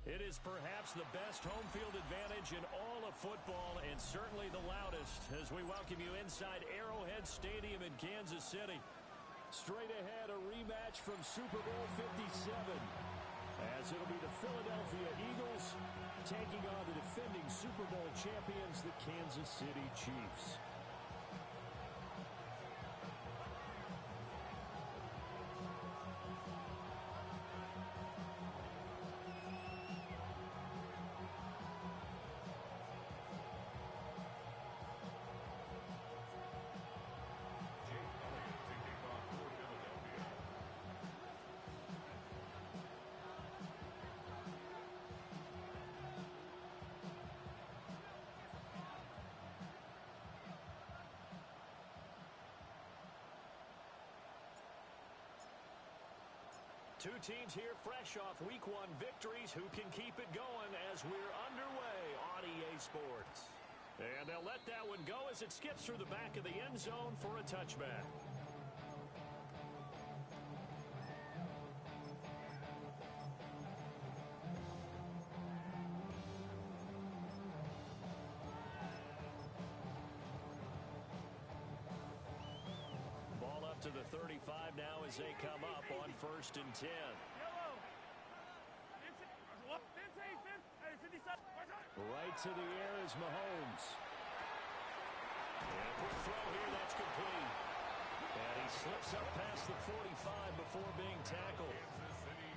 It is perhaps the best home field advantage in all of football and certainly the loudest as we welcome you inside Arrowhead Stadium in Kansas City. Straight ahead, a rematch from Super Bowl 57 as it'll be the Philadelphia Eagles taking on the defending Super Bowl champions, the Kansas City Chiefs. Two teams here fresh off Week 1 victories. Who can keep it going as we're underway on EA Sports? And they'll let that one go as it skips through the back of the end zone for a touchback. Ball up to the 35 now as they come up on 1st and 10. Right to the air is Mahomes. And a quick throw here, that's complete. And he slips up past the 45 before being tackled.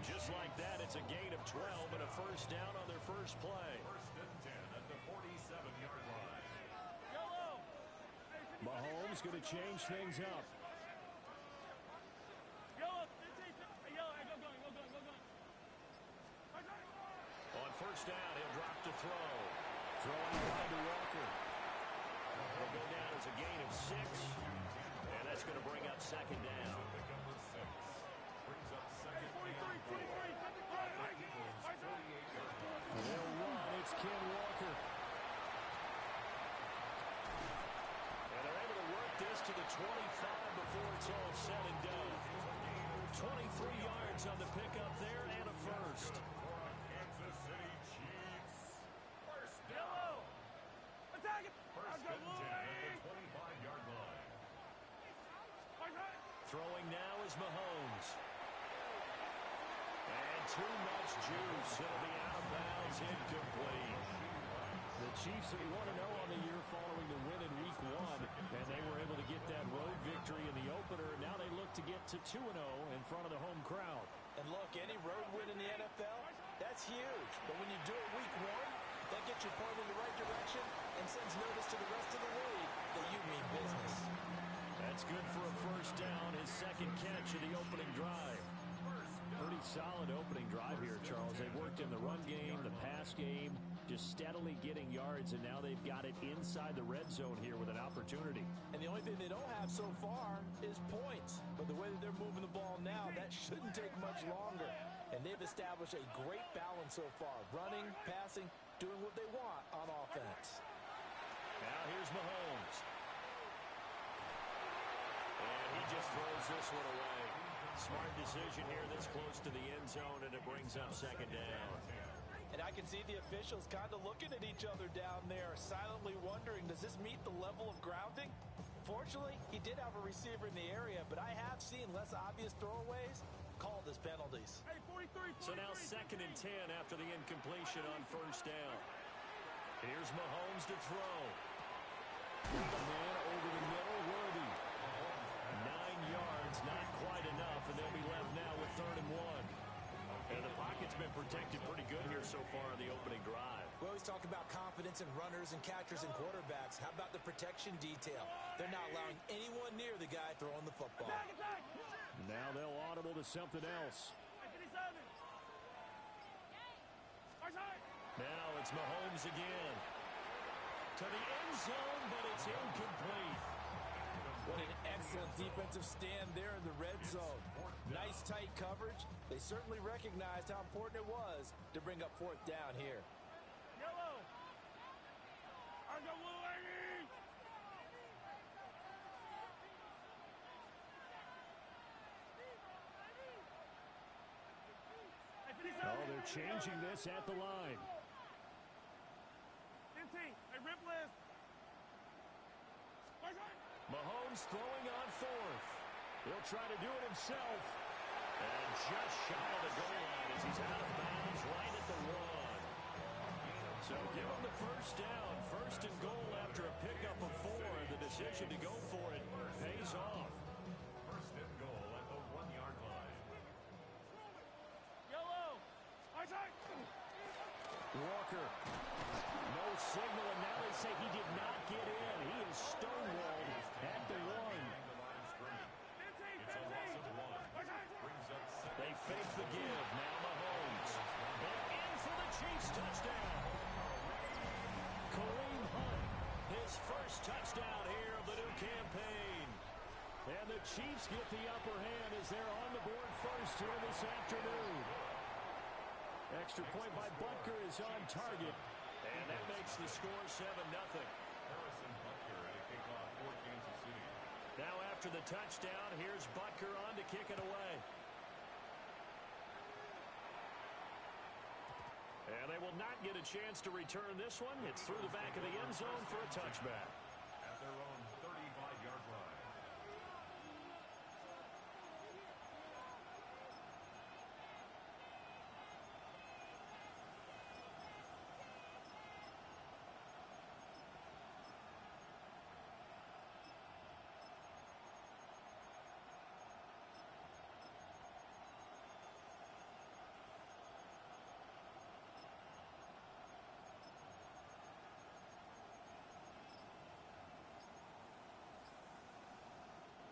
Just like that, it's a gain of 12 and a first down on their first play. 1st and 10 at the 47-yard line. Mahomes going to change things up. On 1st down, he'll drop to throw. Throwing wide to Walker. Will go down as a gain of 6. And that's going to bring up 2nd down. Brings up 2nd They'll run. It's Ken Walker. And they're able to work this to the 25 before it's all said and done. 23 yards on the pickup there and a first. Kansas City Chiefs. 1st down. Attack it. 1st and 10 at the 25-yard line. Throwing now is Mahomes. And too much juice. It'll be out of bounds, incomplete. The Chiefs are 1-0 on the year following the win in Week 1, and they were able to get that road victory in the opener. Now they look to get to 2-0 in front of the home crowd. And look, any road win in the NFL, that's huge. But when you do it Week 1, that gets you pointed in the right direction and sends notice to the rest of the league that you mean business. That's good for a first down, his 2nd catch of the opening drive. Pretty solid opening drive here, Charles. They've worked in the run game, the pass game, just steadily getting yards, and now they've got it inside the red zone here with an opportunity. And the only thing they don't have so far is points. But the way that they're moving the ball now, that shouldn't take much longer. And they've established a great balance so far, running, passing, doing what they want on offense. Now here's Mahomes. And he just throws this one away. Smart decision here this close to the end zone, and it brings up 2nd down. And I can see the officials kind of looking at each other down there, silently wondering, does this meet the level of grounding? Fortunately, he did have a receiver in the area, but I have seen less obvious throwaways called as penalties. So now 2nd and 10 after the incompletion on 1st down. Here's Mahomes to throw. Man over the middle, Worthy. 9 yards, not quite enough, and they'll be left now with 3rd and 1. And the pocket's been protected pretty good here so far in the opening drive. We always talk about confidence in runners and catchers and quarterbacks. How about the protection detail? They're not allowing anyone near the guy throwing the football. Now they'll audible to something else. Now it's Mahomes again. To the end zone, but it's incomplete. What an excellent defensive stand there in the red zone. Nice tight coverage. They certainly recognized how important it was to bring up 4th down here. Yellow. Oh, they're Changing this at the line. Mahomes throwing on fourth. He'll try to do it himself. And just shy of the goal line as he's out of bounds right at the 1. So give him the first down. First and goal after a pickup of 4. The decision to go for it pays off. First and goal at the 1-yard line. Walker. No signal, and now they say he did not get in. He is stonewalled at the 1. They fake the give. Now Mahomes. And in for the Chiefs touchdown. Kareem Hunt, his first touchdown here of the new campaign. And the Chiefs get the upper hand as they're on the board first here this afternoon. Extra point by Butker is on target. And that makes the score 7-0. Harrison Butker at a kickoff for Kansas City. Now after the touchdown, here's Butker on to kick it away. And they will not get a chance to return this one. It's through the back of the end zone for a touchback. At their own 35-yard line.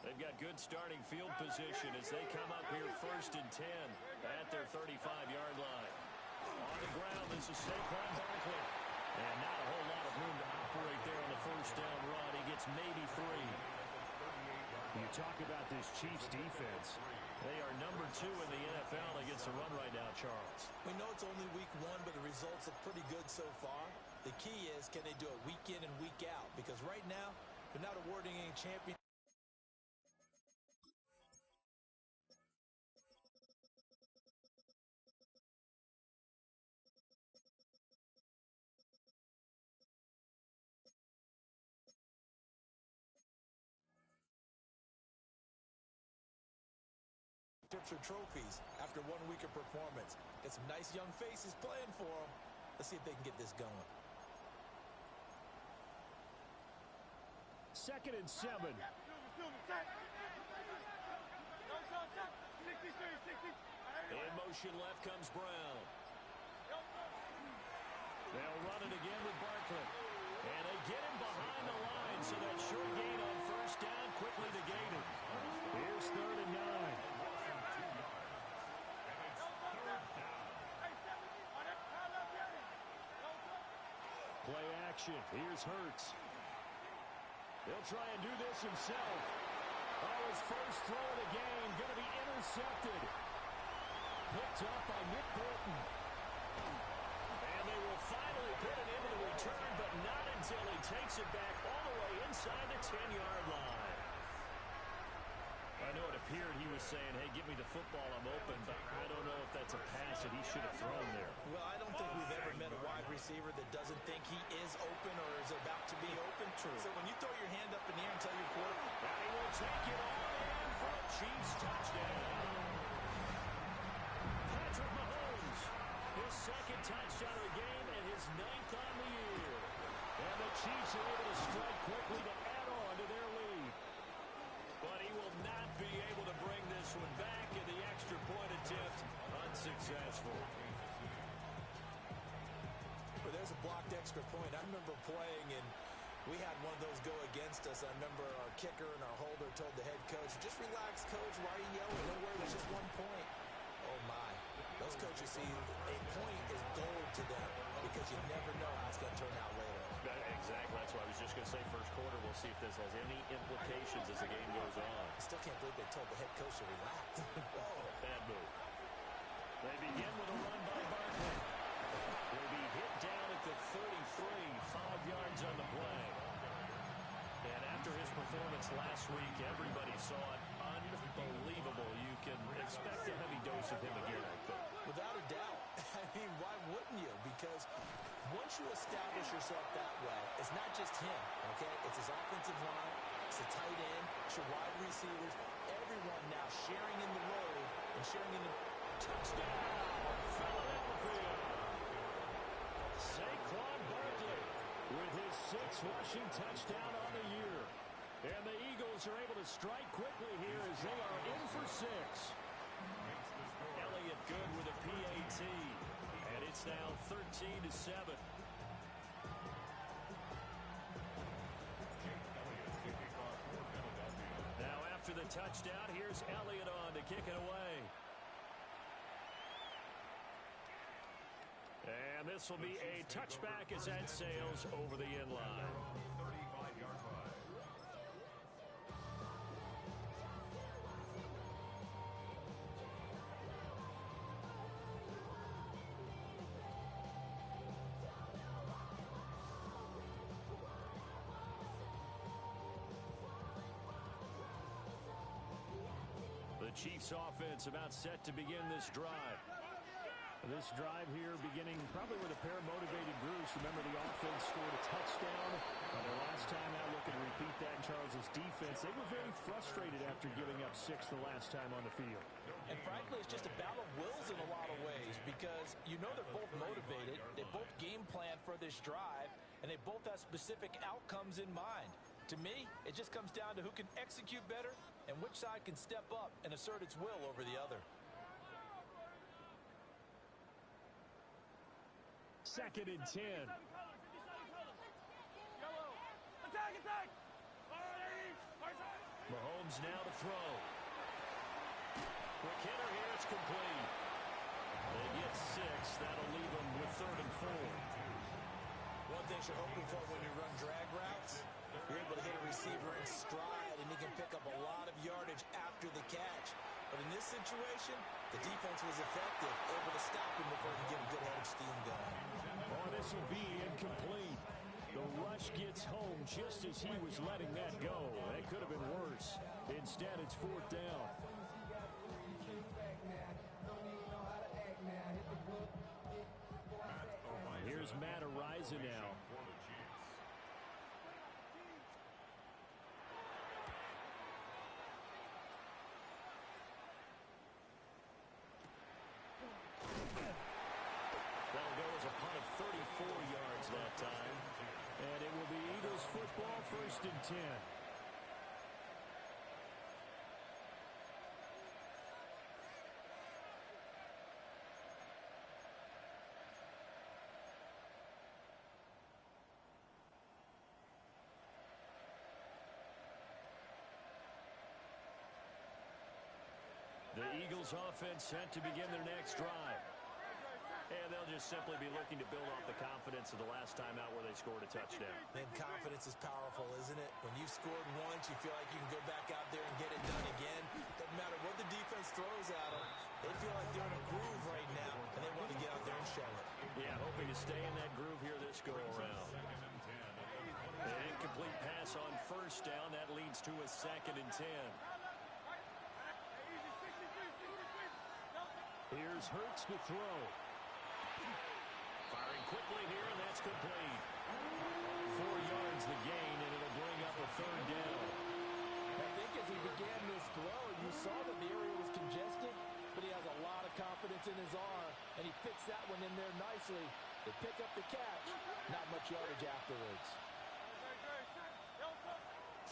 They've got good starting field position as they come up here first and 10 at their 35-yard line. On the ground, this is Saquon Barkley. And not a whole lot of room to operate there on the first down run. He gets maybe 3. You talk about this Chiefs defense. They are number 2 in the NFL against the run right now, Charles. We know it's only week 1, but the results look pretty good so far. The key is, can they do it week in and week out? Because right now, they're not awarding any champion. Or trophies after 1 week of performance. Get some nice young faces playing for them. Let's see if they can get this going. 2nd and 7. In motion left comes Brown. They'll run it again with Barkley. And they get him behind the line, so that short gain on first down quickly negated. Here's 3rd and 9. Play action. Here's Hurts. He'll try and do this himself. Oh, his first throw of the game going to be intercepted. Picked up by Nick Bolton. And they will finally put it into the return, but not until he takes it back all the way inside the 10-yard line. I know it appeared he was saying, hey, give me the football, I'm open, but I don't know if that's a pass that he should have thrown there. Well, I don't think we've ever met a wide receiver that doesn't think he is open or is about to be open. True. So when you throw your hand up in the air and tell your quarterback, now he will take it all in for a Chiefs touchdown. Patrick Mahomes, his 2nd touchdown of the game and his 9th on the year. And the Chiefs are able to strike quickly to add on to their lead. But he will not be able to bring this one back, in the extra point attempt unsuccessful. But there's a blocked extra point. I remember playing, and we had one of those go against us. I remember our kicker and our holder told the head coach, just relax, coach. Why are you yelling? Don't worry, it's just 1 point. Oh, my. Those coaches see a point is gold to them because you never know how it's going to turn out later. Exactly. That's why I was just going to say first quarter. We'll see if this has any implications as the game goes on. I still can't believe they told the head coach to relax. Whoa, bad move. They begin with a run by Barkley. He'll be hit down at the 33, 5 yards on the play. And after his performance last week, everybody saw it. Unbelievable. You can expect a heavy dose of him again, I think. Without a doubt. I mean, why wouldn't you? Because once you establish yourself that way, it's not just him, okay? It's his offensive line, it's the tight end, it's your wide receivers, everyone now sharing in the load and sharing in the touchdown. Philadelphia. Saquon Barkley with his 6th rushing touchdown on the year. And the Eagles are able to strike quickly here as they are in for 6. Elliott good with a PAT. And it's now 13-7. Now after the touchdown, here's Elliott on to kick it away. And this will be a touchback as that sails over the end line. 35-yard line. The Chiefs offense about set to begin this drive. This drive here beginning probably with a pair of motivated groups. Remember, the offense scored a touchdown their last time out. Looking to repeat that in Charles' defense. They were very frustrated after giving up 6 the last time on the field. And frankly, it's just a battle of wills in a lot of ways because you know they're both motivated. They both game plan for this drive, and they both have specific outcomes in mind. To me, it just comes down to who can execute better and which side can step up and assert its will over the other. 2nd and 10. Mahomes now to throw. McKinnon here, it's complete. They get 6. That'll leave them with 3rd and 4. One thing you're hoping for when you run drag routes, you're able to hit a receiver in stride, and he can pick up a lot of yardage after the catch. But in this situation, the defense was effective, able to stop him before he could get a good head of steam going. Oh, this will be incomplete. The rush gets home just as he was letting that go. That could have been worse. Instead, it's 4th down. Here's Matt Araiza now. That'll go as a punt of 34 yards that time. And it will be Eagles football, 1st and 10. The Eagles offense set to begin their next drive. And they'll just simply be looking to build off the confidence of the last time out where they scored a touchdown. And confidence is powerful, isn't it? When you've scored once, you feel like you can go back out there and get it done again. Doesn't matter what the defense throws at them. They feel like they're in a groove right now, and they want to get out there and show it. Yeah, hoping to stay in that groove here this go-around. An incomplete pass on 1st down. That leads to a 2nd and 10. Here's Hurts to throw. Firing quickly here, and that's complete. 4 yards the gain, and it'll bring up a 3rd down. I think as he began this throw, you saw that the area was congested, but he has a lot of confidence in his arm, and he fits that one in there nicely. They pick up the catch, not much yardage afterwards.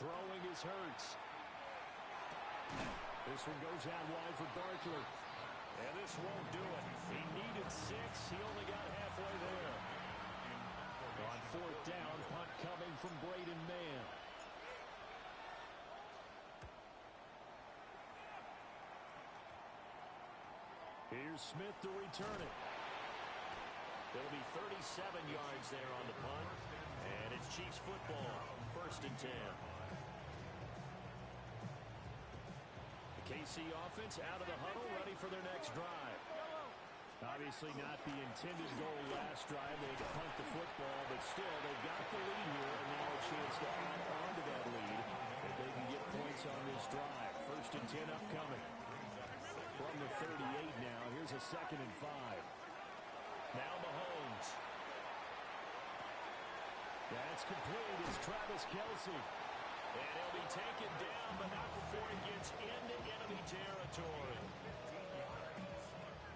Throwing is Hurts. This one goes out wide for Barkley. And this won't do it. He needed 6. He only got halfway there. On 4th down, punt coming from Braden Mann. Here's Smith to return it. It'll be 37 yards there on the punt. And it's Chiefs football, 1st and 10. KC offense out of the huddle, ready for their next drive. Obviously not the intended goal last drive. They had to punt the football, but still, they've got the lead here, and now a chance to add on to that lead if they can get points on this drive. 1st and 10 upcoming. From the 38 now, here's a 2nd and 5. That's complete. It's Travis Kelce. And he'll be taken down, but not before he gets into enemy territory.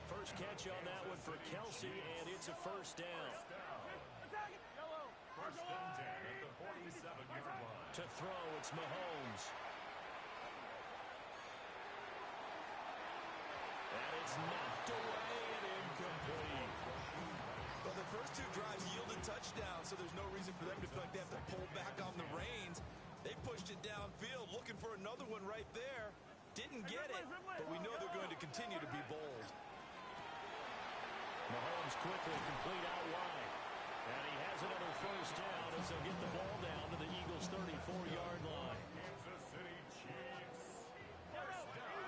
First catch on that one for Kelce, and it's a first down. First and 10 at the 47-yard line. To throw, it's Mahomes. And it's knocked away and incomplete. Well, the first two drives yielded touchdowns, so there's no reason for them to feel like they have to pull back on the reins. They pushed it downfield, looking for another one right there. Didn't get it, but we know they're going to continue to be bold. Mahomes quickly complete out wide. And he has another first down as they'll get the ball down to the Eagles' 34-yard line. Kansas City Chiefs. First down.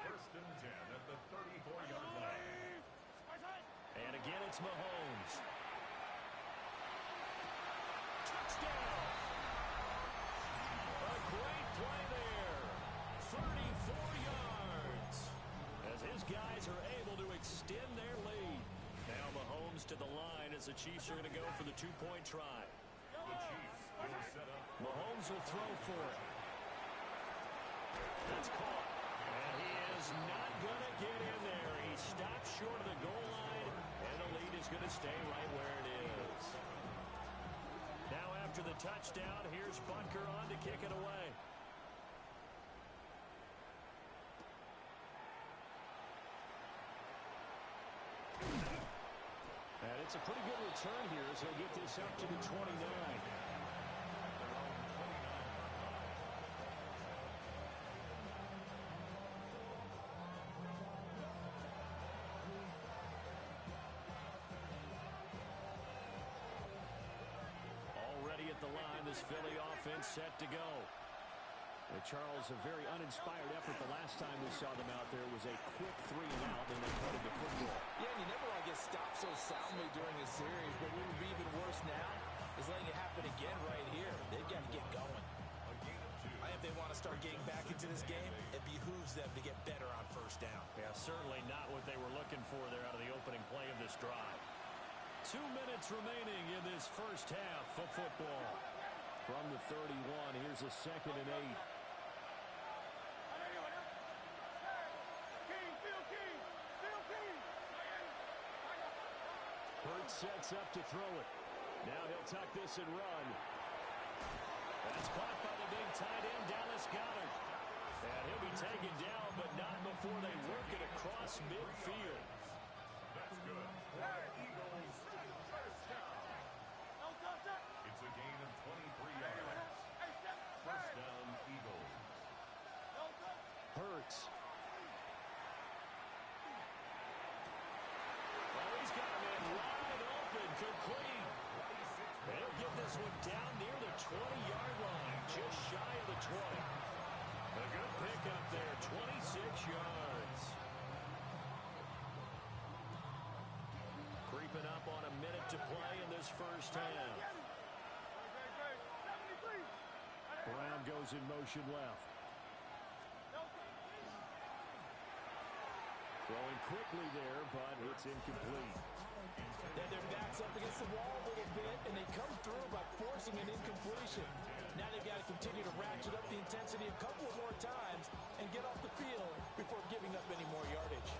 First and 10 at the 34-yard line. And again, it's Mahomes. Touchdown! A great play there. 34 yards. As his guys are able to extend their lead. Now Mahomes to the line as the Chiefs are going to go for the two-point try. The Chiefs will set up. Mahomes will throw for it. That's caught. And he is not going to get in there. He stops short of the goal line, and the lead is going to stay right where it is. Now after the touchdown, here's Butker on to kick it away. And it's a pretty good return here as he'll get this up to the 29. Already at the line, this Philly offense set to go. And Charles, a very uninspired effort the last time we saw them out there was a quick 3-and-out, and they punted the football. Yeah, and you never want to get stopped so soundly during a series, but what would be even worse now is letting it happen again right here. They've got to get going. If they want to start getting back into this game, it behooves them to get better on first down. Yeah, certainly not what they were looking for there out of the opening play of this drive. 2 minutes remaining in this first half of football. From the 31, here's a 2nd and 8. Hurts sets up to throw it. Now he'll tuck this and run. That's caught by the big tight end, Dallas Goedert. And he'll be taken down, but not before they work it across midfield. That's good. Eagles first down. It's a gain of 23 yards. First down, Eagles. Hurts. Oh, he's got a man wide open, complete. They'll get this one down near the 20-yard line, just shy of the 20. A good pickup there, 26 yards. Creeping up on a minute to play in this first half. Brown goes in motion left. Throwing quickly there, but it's incomplete. Then their back's up against the wall a little bit, and they come through by forcing an incompletion. Now they've got to continue to ratchet up the intensity a couple of more times and get off the field before giving up any more yardage.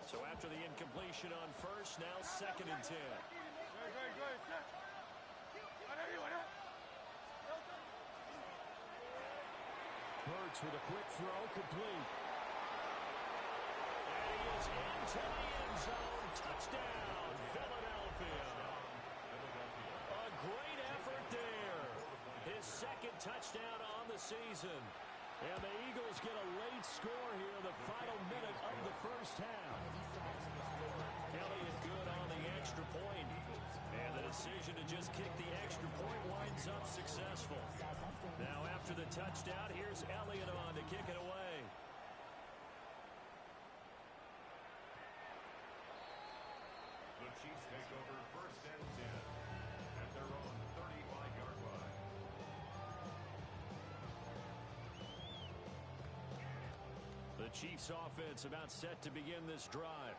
So after the incompletion on first, now 2nd and 10. Hurts with a quick throw, complete. And he is into the end zone. Touchdown, Philadelphia. A great effort there. His 2nd touchdown on the season. And the Eagles get a late score here in the final minute of the first half. Elliott good on the extra point. And the decision to just kick the extra point winds up successful. Now after the touchdown, here's Elliott on to kick it away. The Chiefs take over first and 10 at their own 35-yard line. The Chiefs offense about set to begin this drive.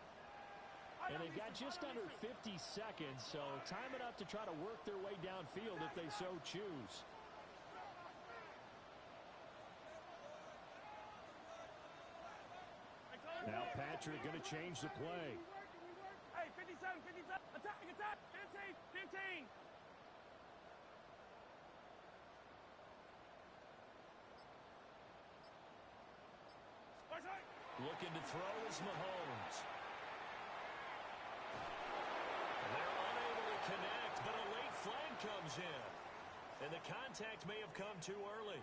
And they've got just under 50 seconds, so time enough to try to work their way downfield if they so choose. Now Patrick going to change the play. Hey, 57, 57, attack, attack, 15, 15. Looking to throw is Mahomes. They're unable to connect, but a late flag comes in. And the contact may have come too early.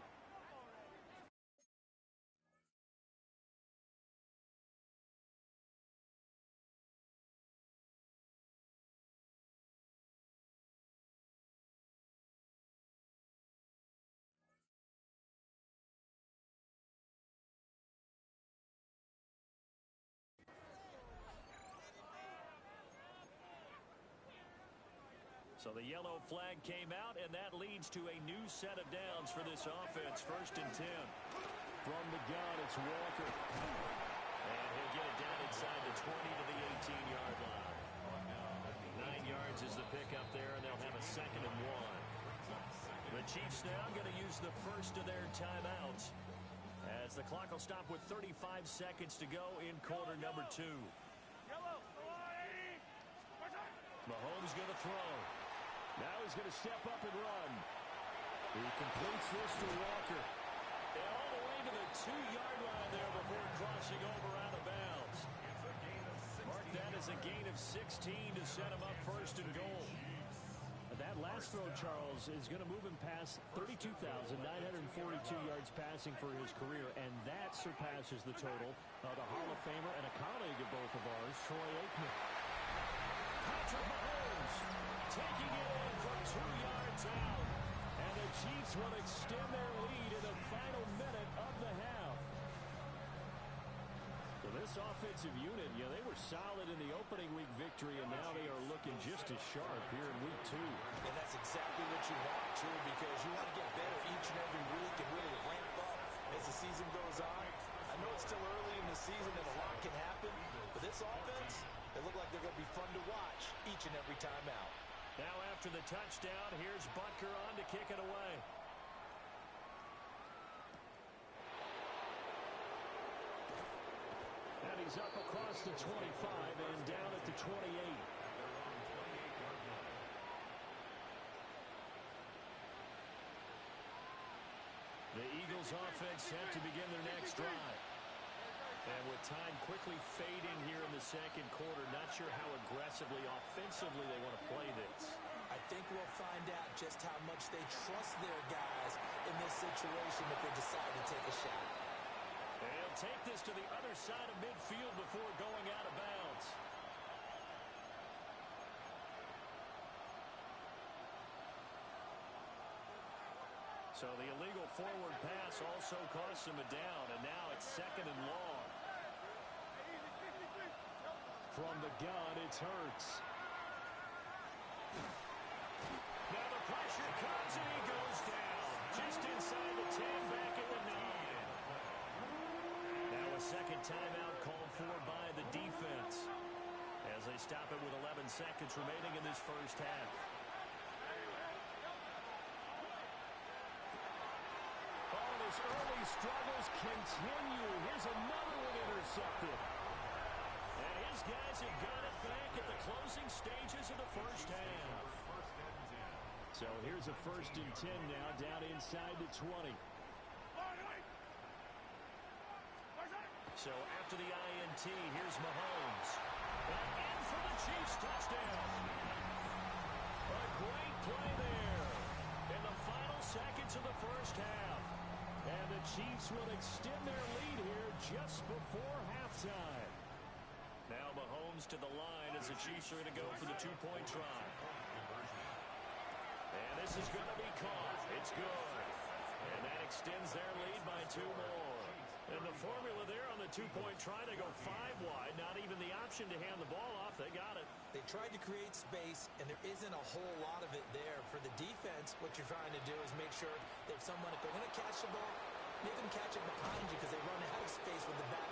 So the yellow flag came out, and that leads to a new set of downs for this offense. 1st and 10. From the gun, it's Walker. And he'll get it down inside the 20 to the 18-yard line. 9 yards is the pickup there, and they'll have a 2nd and 1. The Chiefs now going to use the first of their timeouts, as the clock will stop with 35 seconds to go in quarter number 2. Mahomes going to throw. Now he's going to step up and run. He completes this to Walker. And all the way to the 2-yard line there before crossing over out of bounds. Mark that as a gain of 16 to set him up 1st and goal. That last throw, Charles, is going to move him past 32,942 yards passing for his career, and that surpasses the total of the Hall of Famer and a colleague of both of ours, Troy Aikman. Patrick Mahomes taking it in from 2 yards out. And the Chiefs will extend their lead in the final minute of the half. So this offensive unit, they were solid in the opening week victory, and now they are looking just as sharp here in week 2. And that's exactly what you want, too, because you want to get better each and every week and really ramp up as the season goes on. I know it's still early in the season and a lot can happen, but this offense, they look like they're going to be fun to watch each and every time out. Now after the touchdown, here's Butker on to kick it away. And he's up across the 25 and down at the 28. The Eagles offense set to begin their next drive. And with time quickly fading here in the second quarter, not sure how aggressively, offensively they want to play this. I think we'll find out just how much they trust their guys in this situation if they decide to take a shot. They'll take this to the other side of midfield before going out of bounds. So the illegal forward pass also costs him a down, and now it's 2nd and long. From the gun, it's Hurts. Now the pressure comes, and he goes down. Just inside the 10, back at the 9. Now a second timeout called for by the defense, as they stop it with 11 seconds remaining in this first half. His early struggles continue. Here's another one intercepted. And his guys have got it back at the closing stages of the first half. So here's a 1st and 10 now, down inside the 20. So after the INT, here's Mahomes. And in for the Chiefs touchdown. A great play there in the final seconds of the first half. And the Chiefs will extend their lead here just before halftime. Now Mahomes to the line as the Chiefs are going to go for the 2-point try. And this is going to be caught. It's good. And that extends their lead by 2 more. And the formula there on the 2-point try, they go 5 wide. Not even the option to hand the ball off. They got it. They tried to create space, and there isn't a whole lot of it there. For the defense, what you're trying to do is make sure that if someone, if they're going to catch the ball, make them catch it behind you because they run out of space with the back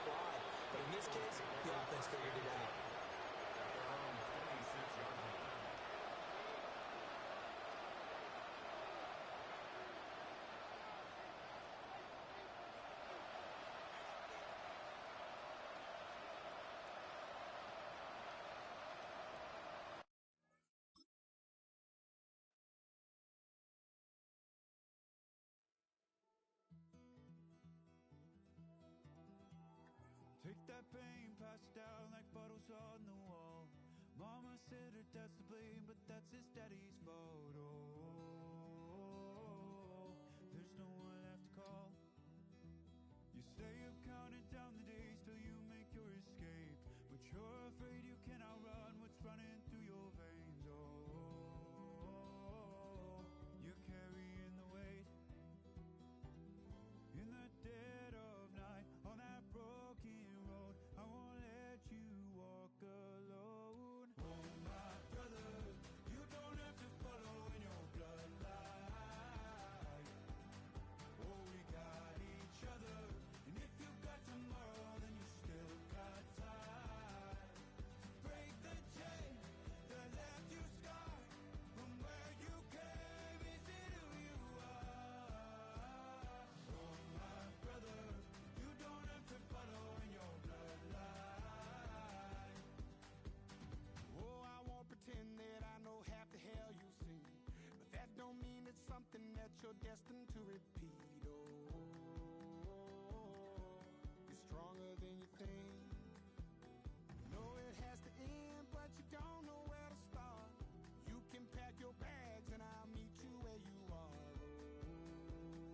Take that pain, pass it down like photos on the wall. Mama said her dad's to blame, but that's his daddy's fault. Oh, there's no one left to call. You stay up counting down the days till you make your escape, but you're afraid you can outrun what's running through your veins. Oh, you're carrying the weight in the dead of night on that broken road. I won't let you walk alone. Oh my brother, you don't have to follow in your bloodline. Oh, we got each other, and if you got tomorrow, then you still got time to break the chain that left you scarred from where you came. Is it who you are? Oh my brother, you don't have to follow in your bloodline. Oh, I won't pretend that I know half the hell you've seen, but that don't mean it's something that you're destined to repeat. Oh, you're stronger than you think. You know it has to end, but you don't know where to start. You can pack your bags and I'll meet you where you are.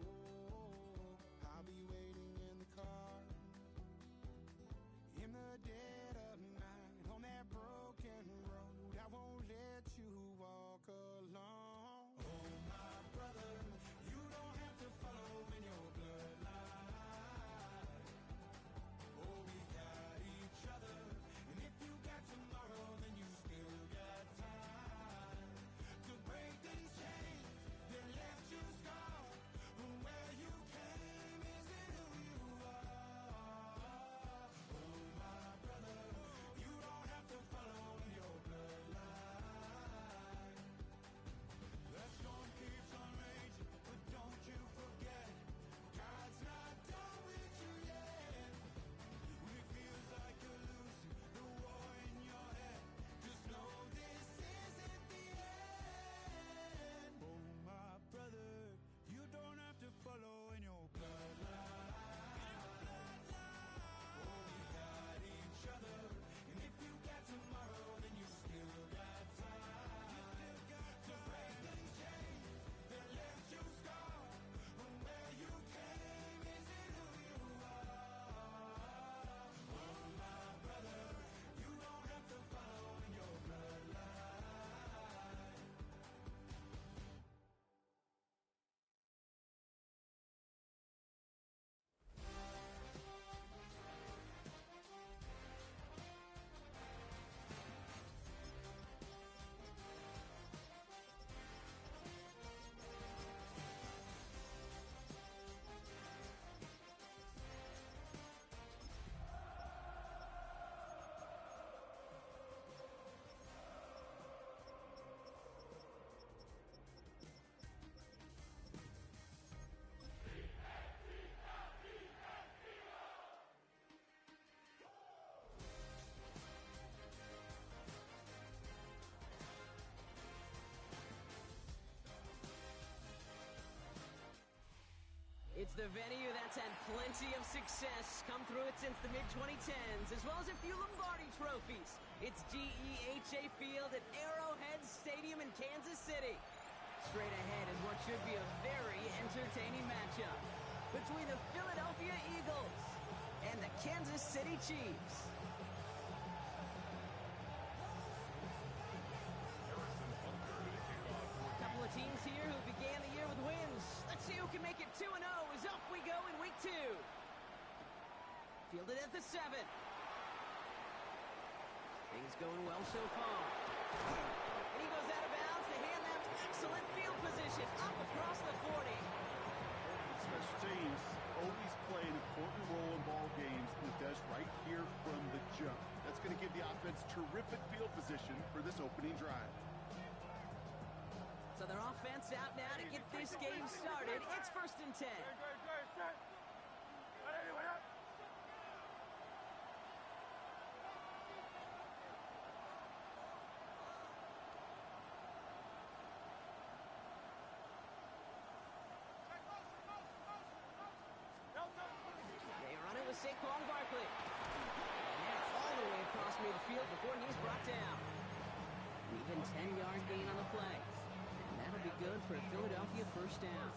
Oh, I'll be waiting in the car in the dead of night on that broken road. I won't let you walk alone. Oh my brother, you don't have to follow in your bloodline. Oh, we got each other, and if you got tomorrow, then you still got time to break these chains that left you scarred from where you came. Is it who you are? Oh my brother, you don't have to follow in your bloodline. That storm keeps on raging, but don't you forget, God's not done with you yet. When it feels like you're losing the war in your head, just know this isn't the end. Oh my brother, you don't have to follow in your bloodline. Oh, we got each other, and if you got tomorrow, then you still got time to break these chains that left you scarred from where you came. Is it who you are? Oh my brother, you don't have to follow in your bloodline. It's the venue that's had plenty of success come through it since the mid-2010s, as well as a few Lombardi trophies. It's GEHA Field at Arrowhead Stadium in Kansas City. Straight ahead is what should be a very entertaining matchup between the Philadelphia Eagles and the Kansas City Chiefs. Couple of teams here who began the year with wins. Let's see who can make it 2-0 as up we go in week 2. Fielded at the 7. Things going well so far. And he goes out of bounds to hand them excellent field position up across the 40. Special teams always play an important role in ball games, and it does right here from the jump. That's going to give the offense terrific field position for this opening drive. So their offense out now to get this game started. It's 1st and 10. They run it with Saquon Barkley. midfield before he's brought down. An even 10-yard gain on the play. And that'll be good for a Philadelphia first down.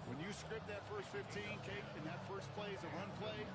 When you script that first 15, Kate, and that first play is a run play,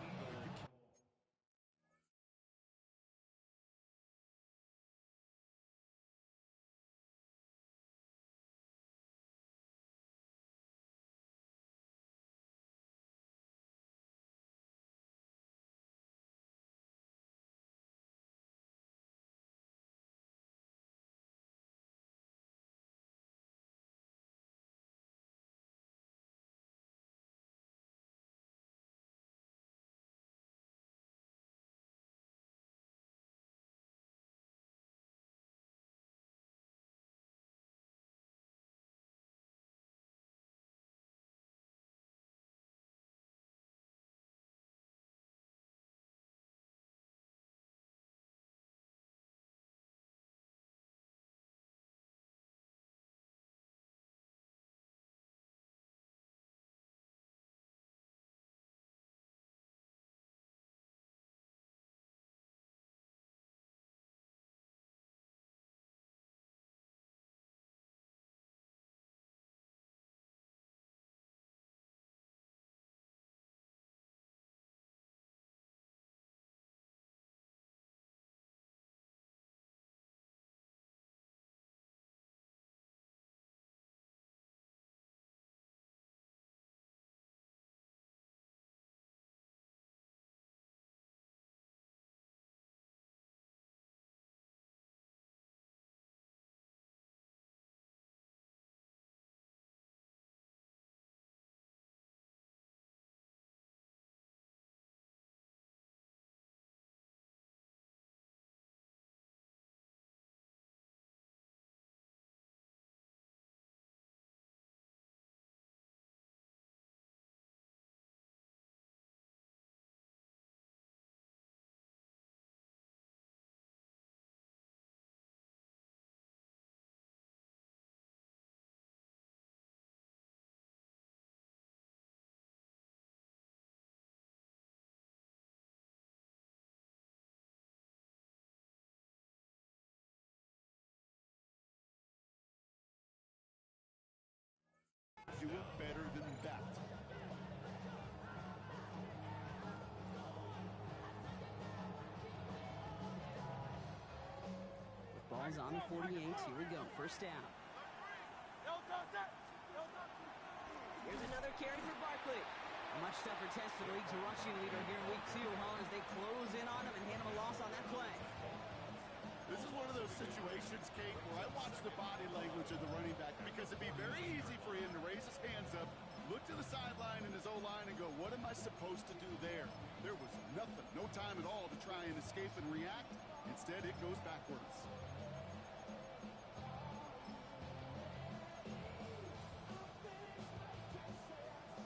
do it better than that. The ball's on the 48. Here we go. First down. Here's another carry for Barkley. A much tougher test for the league's rushing leader here in week 2, Hall, as they close in on him and hand him a loss on that play. This is one of those situations, Kate, where I watch the body language of the running back because it'd be very easy for him to raise his hands up, look to the sideline and his O-line and go, what am I supposed to do there? There was nothing, no time at all to try and escape and react. Instead, it goes backwards.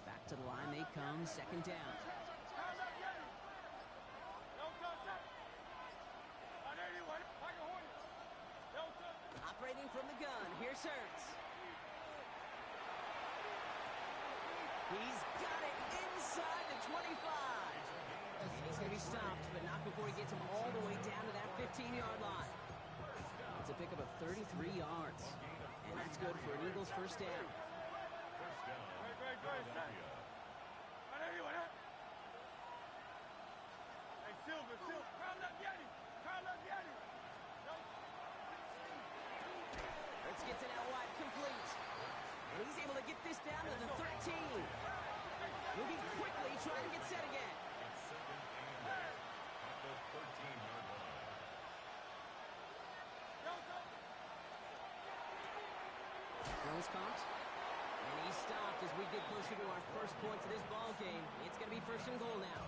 Back to the line they come, second down. Operating from the gun, here's Hurts. He's got it inside the 25. And he's going to be stopped, but not before he gets him all the way down to that 15-yard line. It's a pickup of 33 yards. And that's good for an Eagles first down. Hurts gets it out wide, complete. And he's able to get this down to the 13. Moving quickly, trying to get set again. Throws caught. And he's stopped as we get closer to our first points of this ball game. It's going to be first and goal now.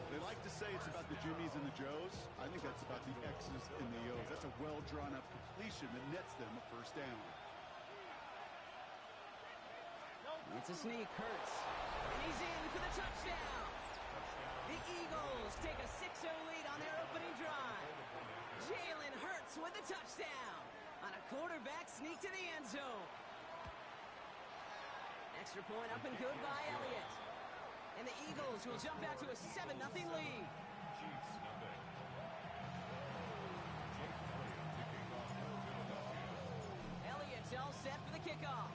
They like to say it's about the Jimmies and the Joes. I think that's about the X's and the O's. That's a well-drawn-up completion that nets them a first down. It's a sneak, Hurts. And he's in for the touchdown. The Eagles take a 6-0 lead on their opening drive. Jalen Hurts with a touchdown on a quarterback sneak to the end zone. Extra point up and good by Elliott. And the Eagles will jump out to a 7-0 lead. set for the kickoff.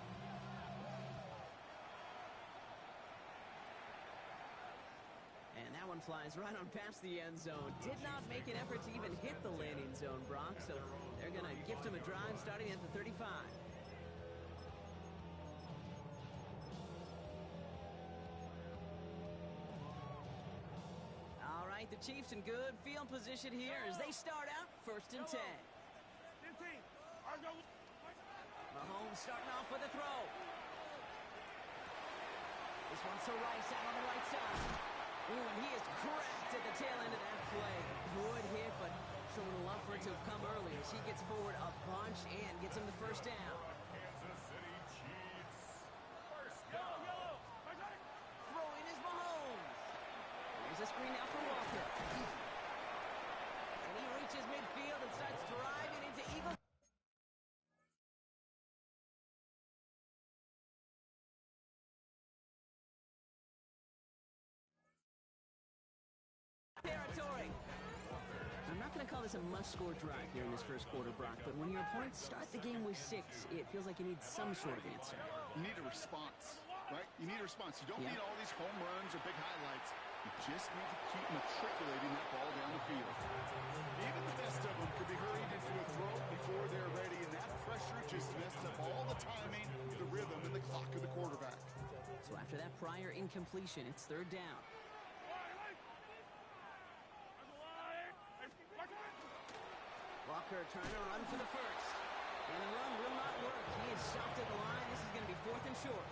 And that one flies right on past the end zone. Did not make an effort to even hit the landing zone, Brock. So they're going to gift him a drive starting at the 35. All right, the Chiefs in good field position here as they start out 1st and 10. Mahomes starting off with a throw. This one's to Rice out on the right side. Ooh, and he is cracked at the tail end of that play. Good hit, but sure would have loved for it to have come earlier as he gets forward a bunch and gets him the first down. Kansas City Chiefs. First down. Throwing is Mahomes. There's a screen now for Walker. And he reaches midfield and starts driving into Eagles territory. I'm not going to call this a must-score drive here in this first quarter, Brock, but when your opponents start the game with 6, it feels like you need some sort of answer. You need a response, right? You need a response. You don't need all these home runs or big highlights. You just need to keep matriculating that ball down the field. Even the best of them could be hurried into a throw before they're ready, and that pressure just messed up all the timing, the rhythm, and the clock of the quarterback. So after that prior incompletion, it's 3rd down. Walker trying to run for the first. And the run will not work. He is stopped at the line. This is going to be 4th and short.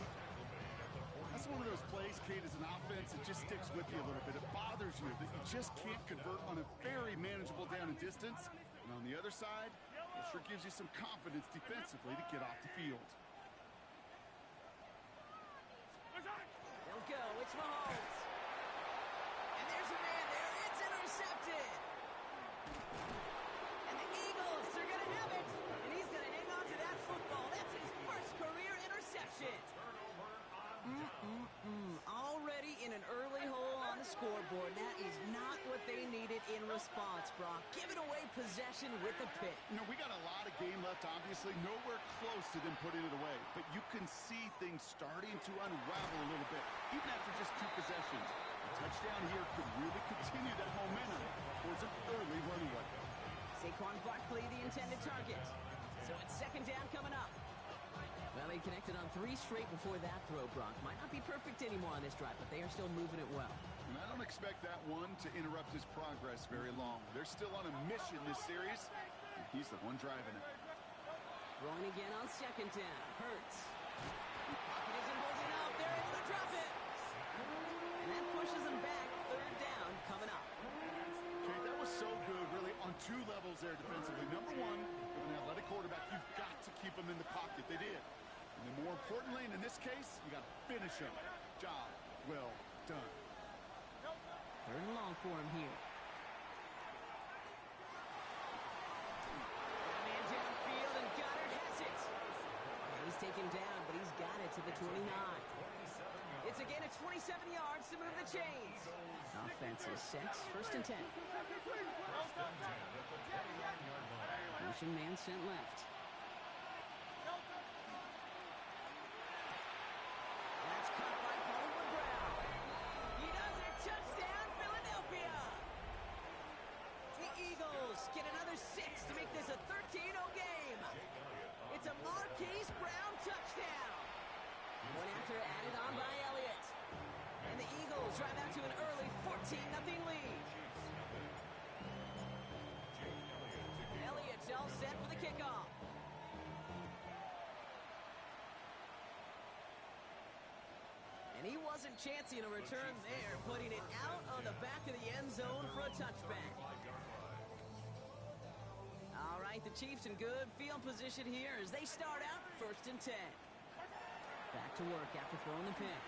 That's one of those plays, Kate, as an offense, it just sticks with you a little bit. It bothers you that you just can't convert on a very manageable down and distance. And on the other side, it sure gives you some confidence defensively to get off the field. They'll go. It's Mahomes. And there's a man there. It's intercepted. And the Eagles are going to have it. And he's going to hang on to that football. That's his first career interception. Already in an early hole on the scoreboard. That is not what they needed in response, Brock. Giving away possession with the pick. You know, we got a lot of game left, obviously. Nowhere close to them putting it away. But you can see things starting to unravel a little bit, even after just 2 possessions. A touchdown here could really continue that momentum towards an early runaway. Saquon Barkley, the intended target. So it's 2nd down coming up. Well, he connected on 3 straight before that throw, Brock. Might not be perfect anymore on this drive, but they are still moving it well. And I don't expect that one to interrupt his progress very long. They're still on a mission this series, and he's the one driving it. Throwing again on 2nd down. Hurts. Pocket isn't holding up. They're able to drop it. And that pushes them back. 3rd down coming up. Okay, that was so good, really, on 2 levels there defensively. Number one, with an athletic quarterback, you've got to keep him in the pocket. They did. And then more importantly, and in this case, you got to finish him. Job well done. 3rd and long for him here. Man downfield, and Goddard has it. He's taken down, but he's got it to the 29. It's a gain of 27 yards to move the chains. Offense is set. 1st and 10. Motion man sent left. That's caught by Hollywood Brown. He does it. Touchdown, Philadelphia. The Eagles get another 6 to make this a 13-0 game. It's a Marquise Brown touchdown. One after added on by Elliott. And the Eagles drive out to an early 14-0 lead. Elliott's all set for the kickoff. And he wasn't chancing a return there, putting it out on the back of the end zone for a touchback. All right, the Chiefs in good field position here as they start out 1st and 10. Back to work after throwing the pick.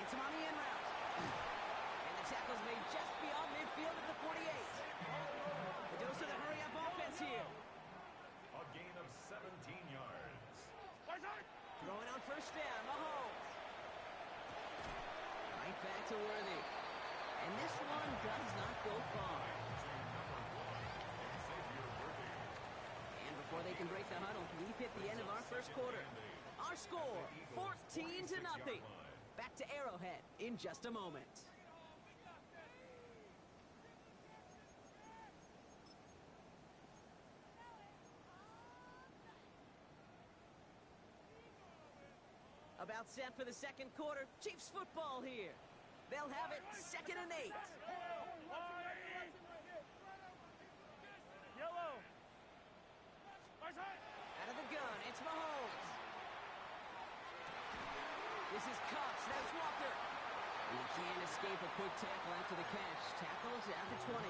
Hits him on the in route. And the tackle's made just beyond midfield at the 48. The dose of the hurry-up offense here. A gain of 17 yards. Throwing on 1st down, Mahomes. Right back to Worthy. And this one does not go far. And before they can break the huddle. We've hit the end of our first quarter. Our score, 14-0. Back to Arrowhead in just a moment. About set for the second quarter. Chiefs football here. They'll have it 2nd and 8. Yellow. Out of the gun, it's Mahomes. This is Cox, that's Walker. And he can't escape a quick tackle after the catch. Tackles at the 20.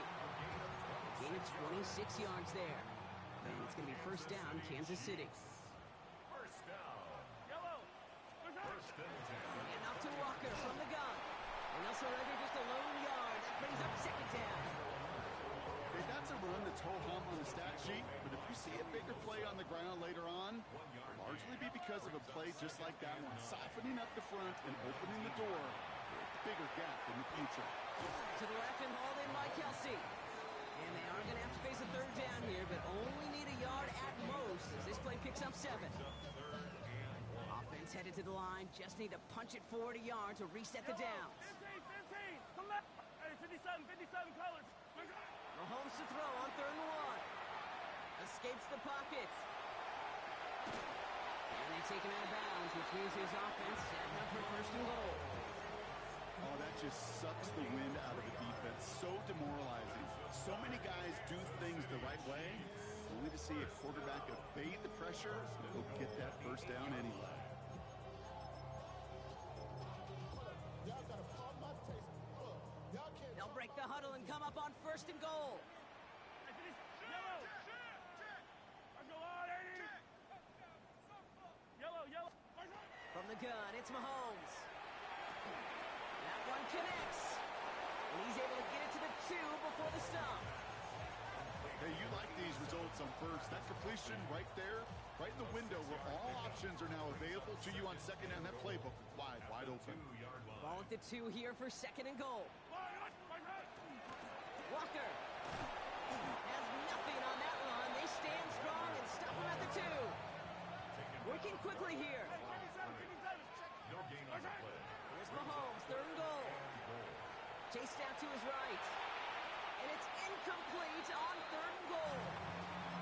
Gain of 26 yards there. And it's going to be first down, Kansas City. First down. Yellow. First and 10. And off to Walker from the gun. And they'll surrender just a lone yard. That brings up second down. Okay, that's a run that's ho-hum on the stat sheet, but if you see a bigger play on the ground later on, largely be because of a play just like that one, softening up the front and opening the door for a bigger gap in the future. To the left and hauled in by Kelsey. And they are going to have to face a third down here, but only need a yard at most as this play picks up 7. Offense headed to the line, just need to punch it forward a yard to reset the downs. 15. Come left. Hey, 57 colors. Mahomes to throw on 3rd and 1. Escapes the pocket. And they take him out of bounds, which means his offense setting up for 1st and goal. Oh, that just sucks the wind out of the defense. So demoralizing. So many guys do things the right way, only to see a quarterback evade the pressure and go get that first down anyway. They'll break the huddle and come up on 1st and goal. Yellow. Let's go on, 80. Yellow. From the gun, it's Mahomes. That one connects. And he's able to get it to the 2 before the stop. Hey, you like these results on first. That completion right there, right in the window where all options are now available to you on second down. That playbook wide open. Ball at the 2 here for 2nd and goal. Walker has nothing on that run. They stand strong and stop him at the 2. Working quickly here. No gain on the play. Here's Mahomes, 3rd and goal. Chased out to his right. And it's incomplete on 3rd and goal.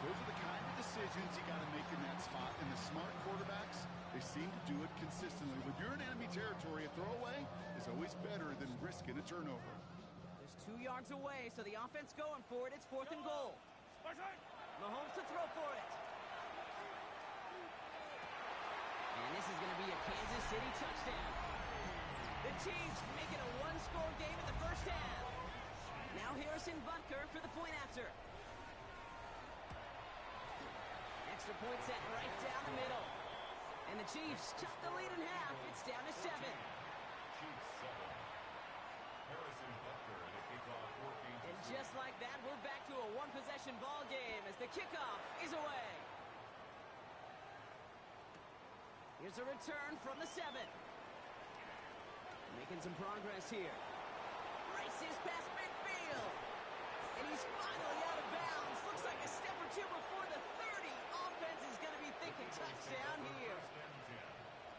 Those are the kind of decisions you got to make in that spot. And the smart quarterbacks, they seem to do it consistently. When you're in enemy territory, a throwaway is always better than risking a turnover. Just 2 yards away, so the offense going for it. It's 4th and goal. Mahomes to throw for it. And this is going to be a Kansas City touchdown. The Chiefs make it a 1-score game in the first half. Now Harrison Butker for the point after. Extra point set right down the middle. And the Chiefs cut the lead in half. It's down to 7. Chiefs 7. Harrison Butker, the kickoff for Kansas And City. just like that, we're back to a 1-possession ball game as the kickoff is away. Here's a return from the 7. Making some progress here. Races past midfield. And he's finally out of bounds. Looks like a step or 2 before the 30. Offense is going to be thinking touchdown here.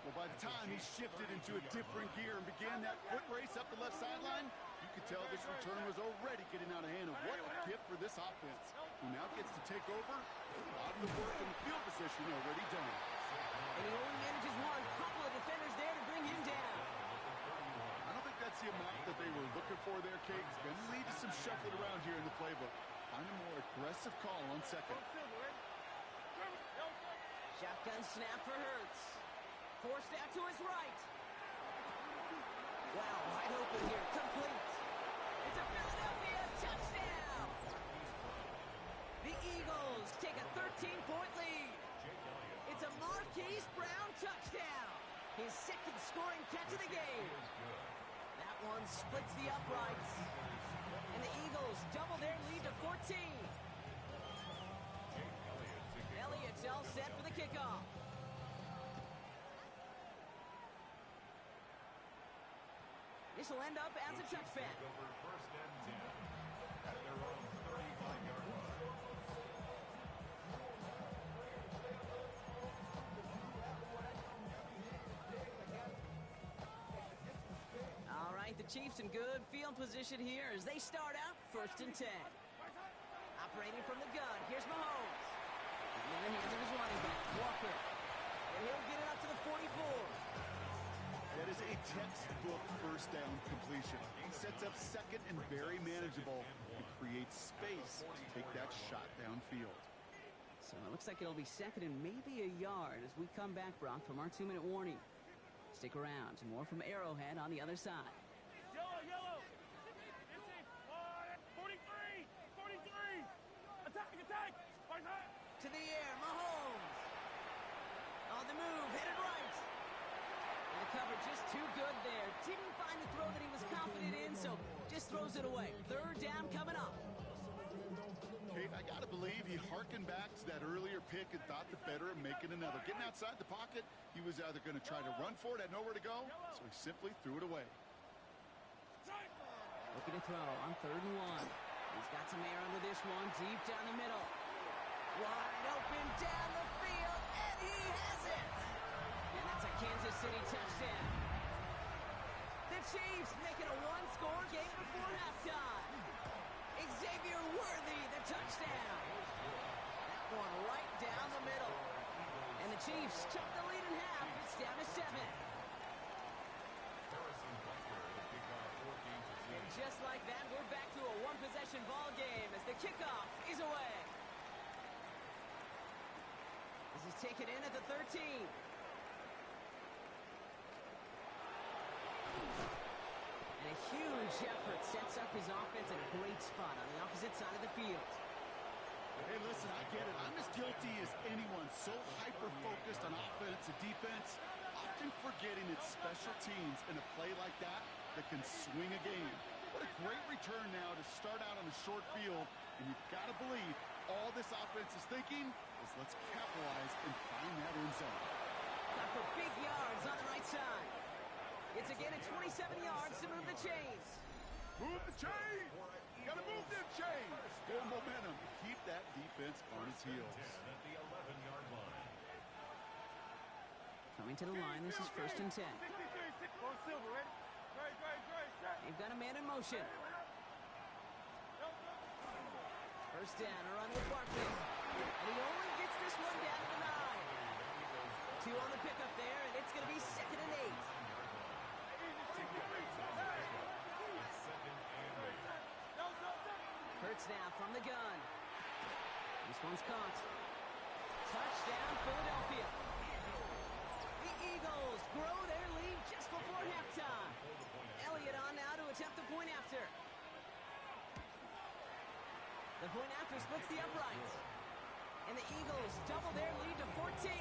Well, by the time he shifted into a different gear and began that foot race up the left sideline, you could tell this return was already getting out of hand. And what a gift for this offense, who now gets to take over a lot of the work in the field position already done. And he only manages one. Couple of defenders there to bring him down. I don't think that's the amount that they were looking for there, Kate. Going to lead to some shuffling around here in the playbook. Find a more aggressive call on second. Shotgun snap for Hurts. Forced out to his right. Wow, wide open here. Complete. It's a Philadelphia touchdown. The Eagles take a 13-point lead. It's a Marquise Brown touchdown. His 2nd scoring catch of the game. That one splits the uprights. And the Eagles double their lead to 14. Elliott's all set for the kickoff. This will end up as a touchback. Over first and 10 at their own 35-yard line. the Chiefs in good field position here as they start out 1st and 10. Operating from the gun, here's Mahomes. In the hands of his running back, Walker. And he'll get it up to the 44. That is a textbook first down completion. Sets up second and very manageable. It creates space to take that shot downfield. So it looks like it'll be second and maybe a yard as we come back, Brock, from our 2-minute warning. Stick around. More from Arrowhead on the other side. Yellow, yellow. 43, 43. Attack, attack. To the air, Mahomes. On the move, headed right. And the cover just too good there. Didn't find the throw that he was confident in, so just throws it away. 3rd down coming up. Kate, I got to believe he hearkened back to that earlier pick and thought the better of making another. Getting outside the pocket, he was either going to try to run for it, had nowhere to go, so he simply threw it away. Looking to throw on 3rd and 1. He's got some air under this one, deep down the middle. Wide open down the field, and he has it! And that's a Kansas City touchdown. The Chiefs making a one-score game before halftime. Xavier Worthy, the touchdown. That one right down the middle. And the Chiefs took the lead in half. It's down to 7. And just like that, we're back to a one-possession ball game as the kickoff is away. This is taken in at the 13. And a huge effort sets up his offense in a great spot on the opposite side of the field. Hey, listen, I get it. I'm as guilty as anyone. So hyper-focused on offense and defense, often forgetting it's special teams in a play like that can swing a game. What a great return now to start out on a short field, and you've got to believe all this offense is thinking is let's capitalize and find that end zone. Got for big yards on the right side. It's again at 27 yards to move the chains. Move the chains! Gotta move them chains! More momentum to keep that defense on its heels. At the 11-yard line. Coming to the line, this is 1st and 10. Go Silver, ready? Great. They've got a man in motion. First down, a run with Barkley. And he only gets this one down to the 9. 2 on the pickup there, and it's going to be 2nd and 8. Hurts now from the gun. This one's caught. Touchdown, Philadelphia. The Eagles grow their lead just before halftime. Elliott on now to attempt the point after. The point after splits the uprights. And the Eagles double their lead to 14.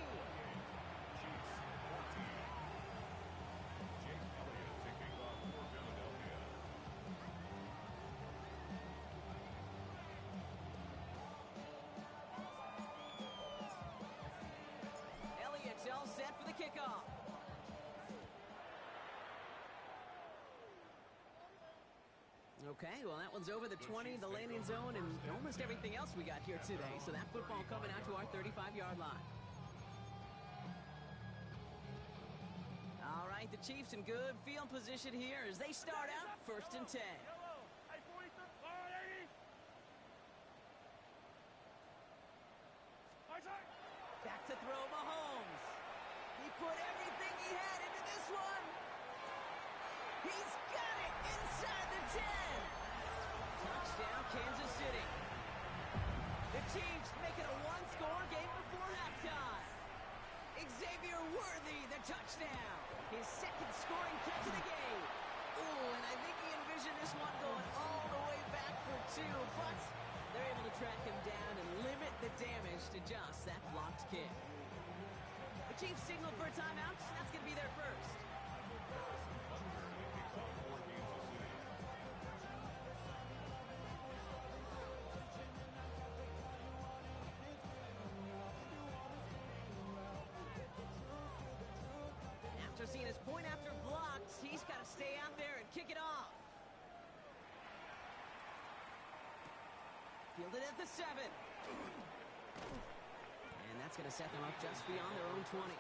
Elliott's all set for the kickoff. Okay, well, that one's over the 20, the landing zone, and almost everything else we got here today. So that football coming out to our 35-yard line. All right, the Chiefs in good field position here as they start out 1st and 10. Back to throw Mahomes. He put everything he had into this one. He's got it inside the 10. Touchdown, Kansas City. The Chiefs making a one-score game before halftime. Xavier Worthy, the touchdown. His 2nd scoring catch of the game. Ooh, and I think he envisioned this one going all the way back for 2, but they're able to track him down and limit the damage to just that blocked kick. The Chiefs signal for a timeout. That's going to be their first. After seeing his point after blocked, he's got to stay out there and kick it off. Fielded at the 7. And that's going to set them up just beyond their own 20.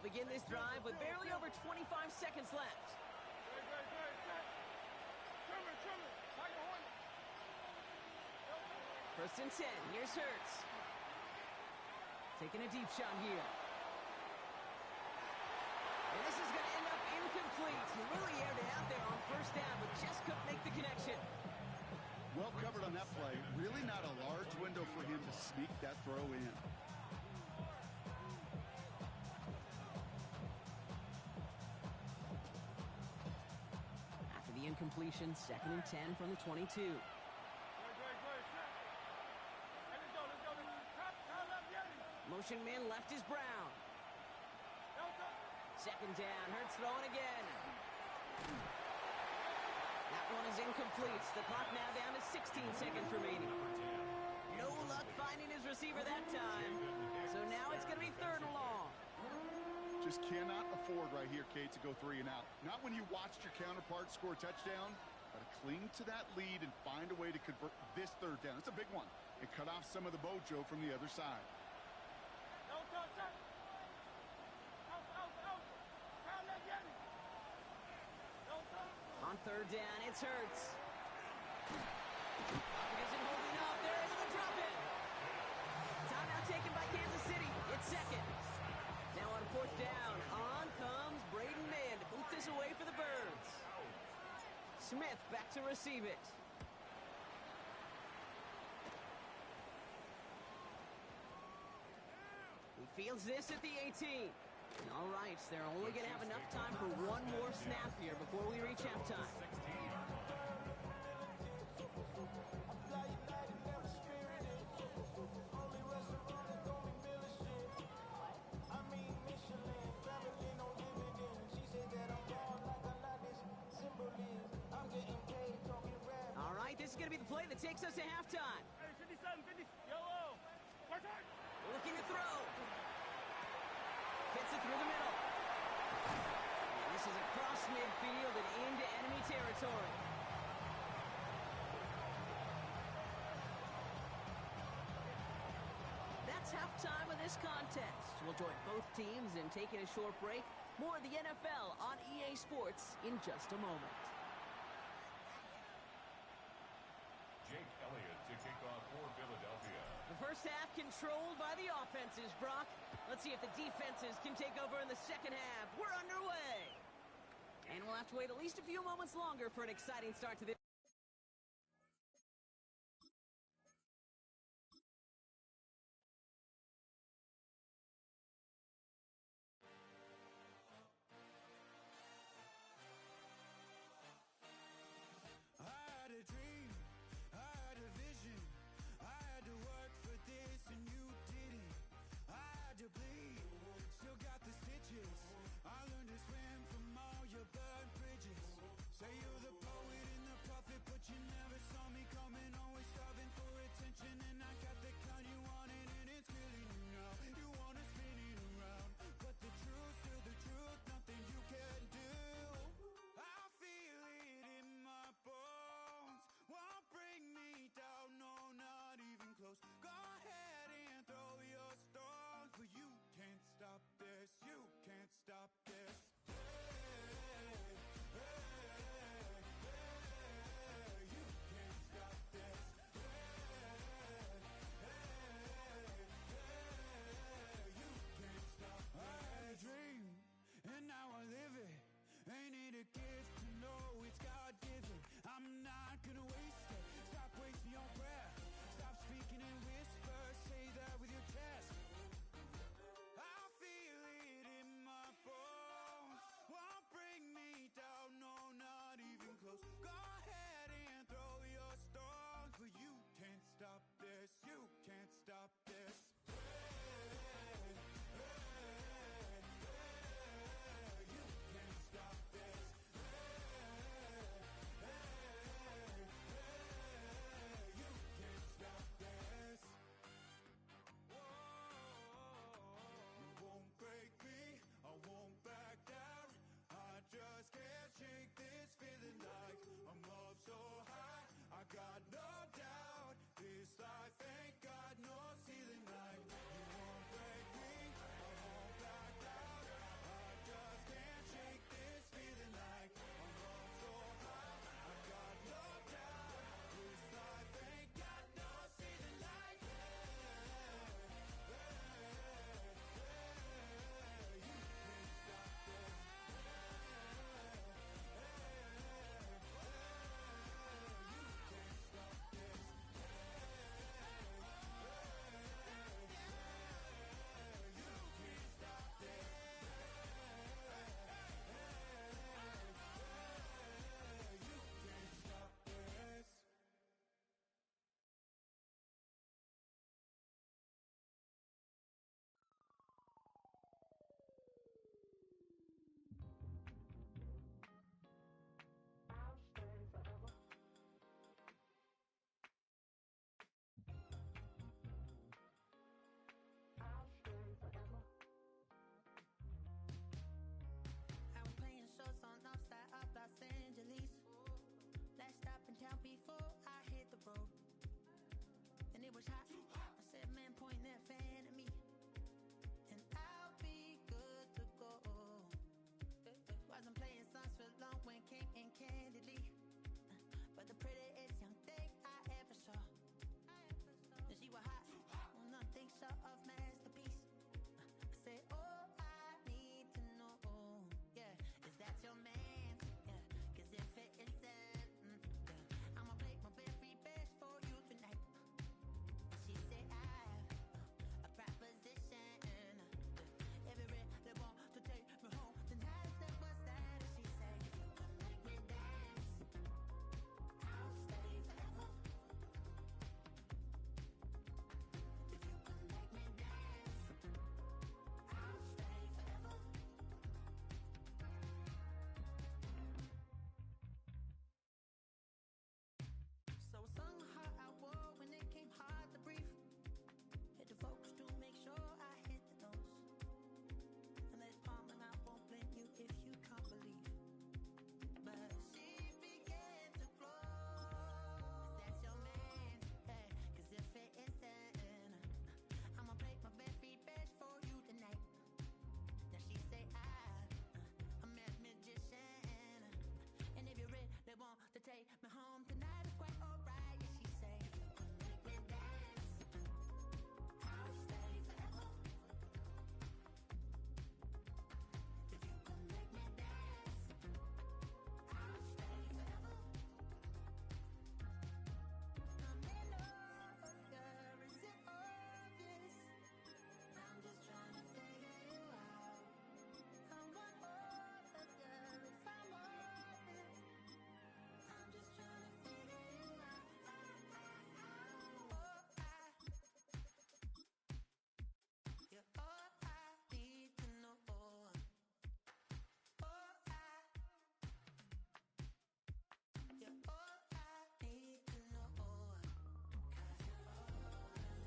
begin this drive with barely over 25 seconds left. First and 10. Here's Hurts. Taking a deep shot here. And this is going to end up incomplete. He really aired it out there on first down, but just couldn't make the connection. Well covered on that play. Really not a large window for him to sneak that throw in. After the incompletion, second and 10 from the 22. Motion man left is Brown. Second down, Hurts throwing again. That one is incomplete. The clock now down to 16 seconds remaining. No luck finding his receiver that time. So now it's going to be third and long. Just cannot afford right here, Kate, to go 3 and out. Not when you watched your counterpart score a touchdown. Got to cling to that lead and find a way to convert this third down. It's a big one. And cut off some of the mojo from the other side. On third down, it's Hurts. Pocket isn't holding up. They're able to drop it. Timeout taken by Kansas City. It's second. Now on fourth down, on comes Braden Mann to boot this away for the Birds. Smith back to receive it. He fields this at the 18. All right, they're only going to have enough time for one more snap here before we reach halftime. All right, this is going to be the play that takes us to halftime. Hey, 57, 50, yellow. Looking to throw. Fits it through the middle. And this is across midfield and into enemy territory. That's halftime of this contest. We'll join both teams in taking a short break. More of the NFL on EA Sports in just a moment. Jake Elliott to kick off for Philadelphia. The first half controlled by the offenses, Brock. Let's see if the defenses can take over in the second half. We're underway. And we'll have to wait at least a few moments longer for an exciting start to this.